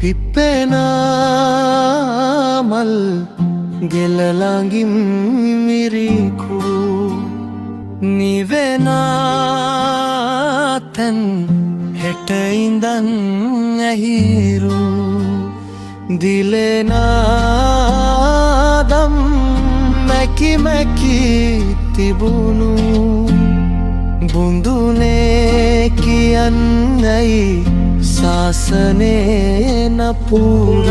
පිප්පෙනා මල් ගෙලලඟින් මිරිකු නිවෙනා තැන් හෙට ඉඳන් ඇහිරු දිලෙනාදම් මැකි මැකි තිබුණු බුදුනේ කියන්නයි සාසනේ නපුරු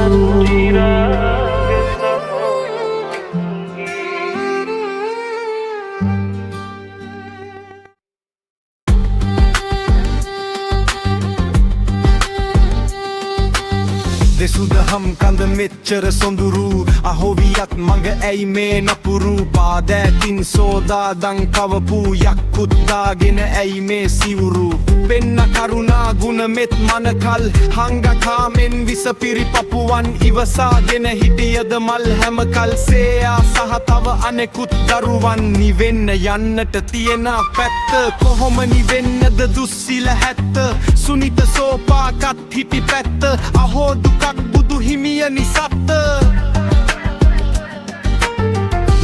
දෙසුදහම් කඳ මෙච්චර සොඳුරු අහෝවියත් මඟ ඇයි මේ නපුරු පාදෑතින් සෝදාදං කවපු යක්කුත්දාගෙන ඇයි මේ සිවුරු වෙන්න කරුණා ගුණ මෙත් මනකල් හංගකාමෙන් විසපිරි පපුවන් ඉවසාගෙන හිටියද මල් හැමකල් සේයා සහ තව අනෙකුත් දරුවන් නිවෙන්න යන්නට තියෙන පැත්ත කොහොම නිවෙන්නද දුස්සිල හැත්ත සුනිත සෝපාකත් හිටි පැත්ත අහෝ දුකක් බුදු හිමිය නිසත්ත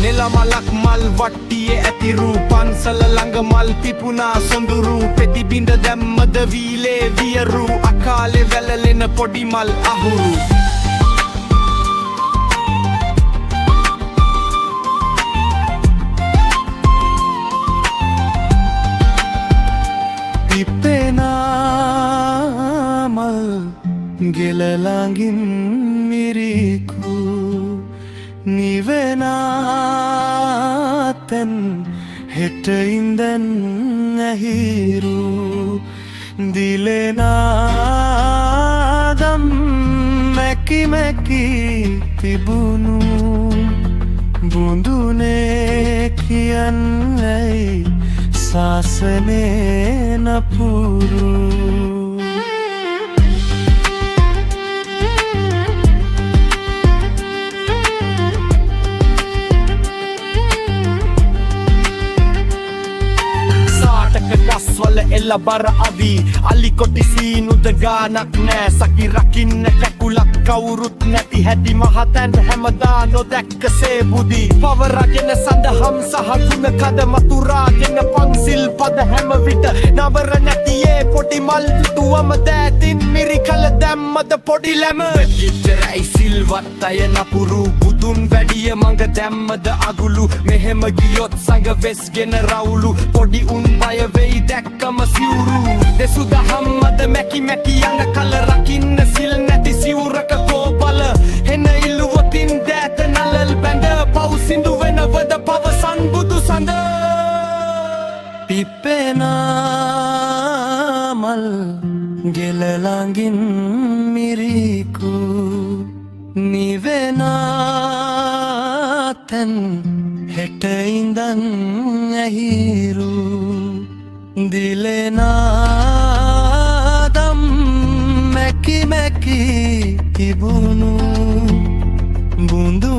නෙලමලක් මල් වට්ටියේ ඇතිරු පන්සල ළඟ මල් පිපුණා සොඳුරු පෙතිබිඳ දැම්මද වීලේ වියරු අකාලේ වැළලෙන පොඩි මල් අහුරු පිප්පෙනා මල් ගෙලලඟින් මිරිකු නිවෙනාතැන් හෙට ඉඳන් ඇහිරු දිලෙනාදම් මැකි මැකි තිබුණු බුදුනේ කියන්නයි සාසනේ නපුරු ගස්වල එල්ල බර අවි අලි කොටි සීනුද ගානක් නෑ සකි රකින්න කැකුලක් කවුරුත් නැති හැටි මහතැන් හැමදා නොදැක්කසේ බුදි පවරගෙන සඳහම් සහ ගුණ කද මතුරාගෙන පන්සිල් පද හැම විට නවර නැතියේ පොඩි මල් තුවම දෑතින් මිරිකල දැම්මද පොඩි ලැම ගිච්චරයි සිල්වත් අය නපුරු බුදුන් වැඩිය මඟ දැම්මද අගුළු මෙහෙම ගියොත් සඟ වෙස්ගෙන රවුලු පොඩි උන් බය වෙයි දැක්කම සිවුරු දෙසුදහම් මද මැකි මැකි යන කල රකින්න සිල් නැති සිවුරක කෝබල හෙන ඉල්ලුවතින් දෑත නලල් බැඳ පව් සිඳු වෙනවද පවසන් බුදු සඳ පිප්පෙනා මල් ගෙලලඟින් මිරිකු නිවෙනාතැන් හෙට ඉඳන් ඇහිරු දිලෙනාදම් මැකි මැකි තිබුණු බුදු